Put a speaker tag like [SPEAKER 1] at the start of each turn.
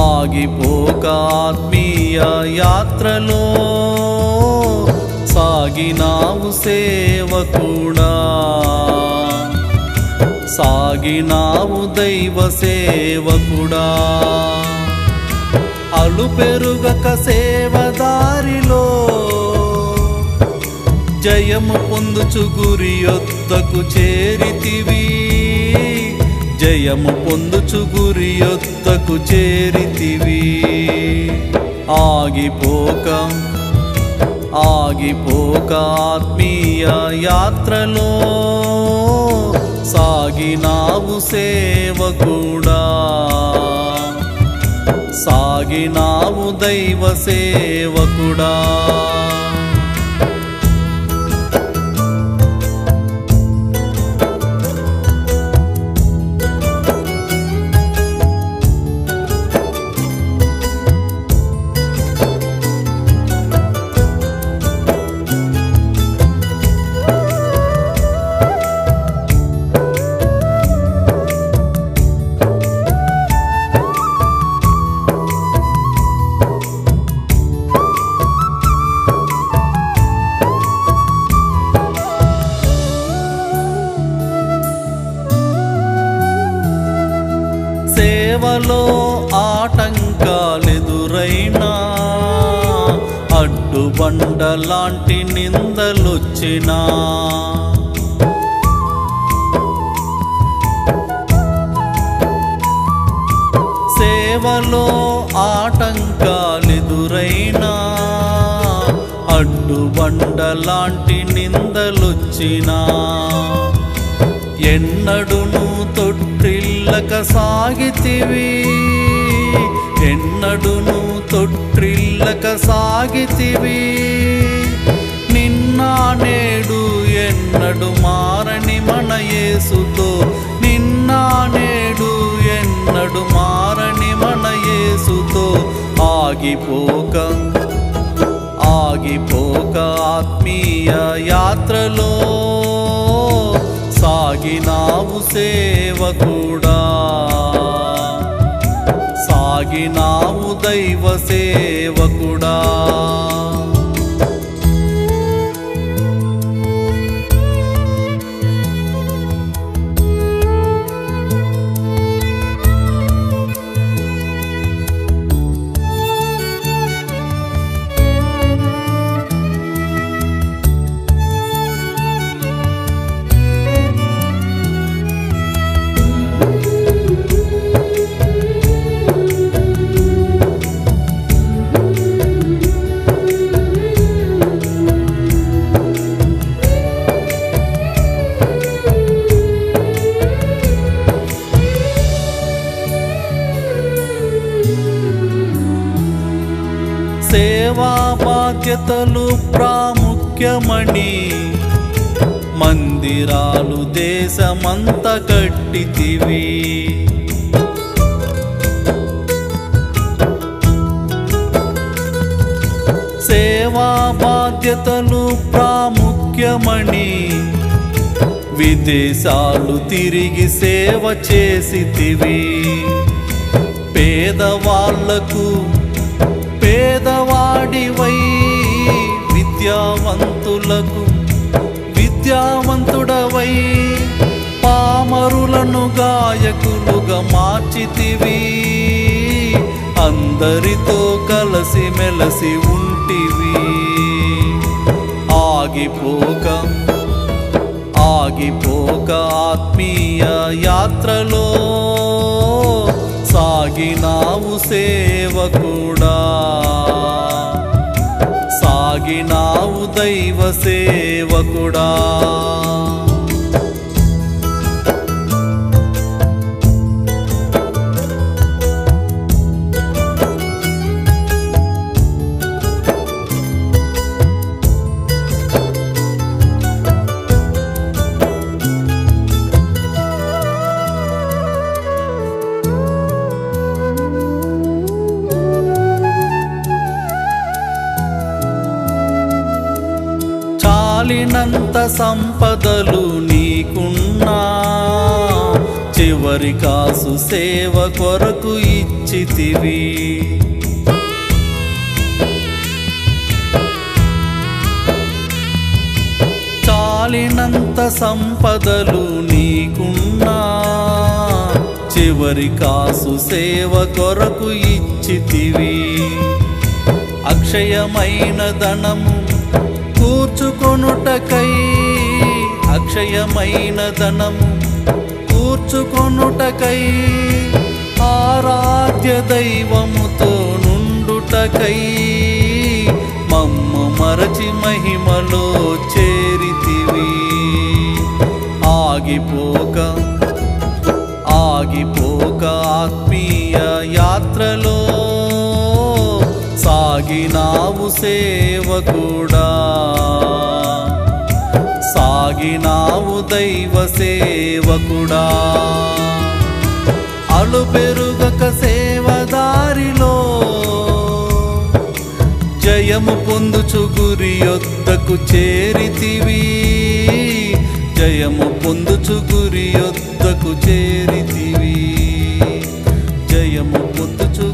[SPEAKER 1] ఆగిపోక ఆత్మీయ యాత్రలో సాగినావు సేవకుడా, సాగినావు దైవ సేవకుడా. అలుపెరుగక సేవదారిలో జయము పొందుచు గురి యొద్దకు చేరితివి, జయము పొందుచు గురి యొద్దకు చేరితివి. ఆగిపోక ఆత్మీయ యాత్రలో సాగినావు సేవకుడా, సాగినావు దైవ సేవకుడా. సేవలో ఆటంకాలెదురైనా, అడ్డుబండలాంటి నిందలొచ్చినా, సేవలో ఆటంకాలెదురైనా, అడ్డుబండలాంటి నిందలొచ్చినా, ఎన్నడును తొట్టిల్లక సాగితివి, ఎన్నడును తొట్టిల్లక సాగితివి. నిన్న నేడు ఎన్నడు మారని మన యేసుతో, నిన్న నేడు ఎన్నడు మారని మన యేసుతో. ఆగిపోక ఆత్మీయ యాత్రలో సాగినావు సేవకుడా, సాగినావు దైవ సేవకుడా. సేవా బాధ్యతలు ప్రాముఖ్యమని మందిరాలు దేశమంత కట్టితివి, సేవా బాధ్యతలు ప్రాముఖ్యమని విదేశాలు తిరిగి సేవ చేసితివి. పేదవాళ్లకు పేదవాడివై, విద్యావంతులకు విద్యావంతుడవై, పామరులను గాయకులుగా మార్చితివి. అందరితో కలిసి మెలసి ఉంటివి. ఆగిపోక ఆత్మీయ యాత్రలో సాగినావు సేవకుడా, సాగినావు దైవ సేవకుడా. చాలినంత సంపదలు నీకున్నా చివరి కాసు సేవ కొరకు ఇచ్చితివి. చాలినంత సంపదలు నీకున్నా చివరి కాసు సేవ కొరకు ఇచ్చితివి. అక్షయమైన ధనము కూర్చుకొనుటకై, అక్షయమైన ధనము కూర్చుకొనుటకై, ఆరాధ్య దైవముతో నుండుటకై మమ్ము మరచి మహిమలో చేరితివి. ఆగిపోక ఆత్మీయ యాత్రలో సాగినావు సేవకుడా, సాగినావు దైవ సేవకుడా. అలుపెరుగక సేవదారిలో జయము పొందుచు గురి యొద్దకు చేరితివి. జయము పొందుచు గురి యొద్దకు చేరితివి. జయము పొందుచు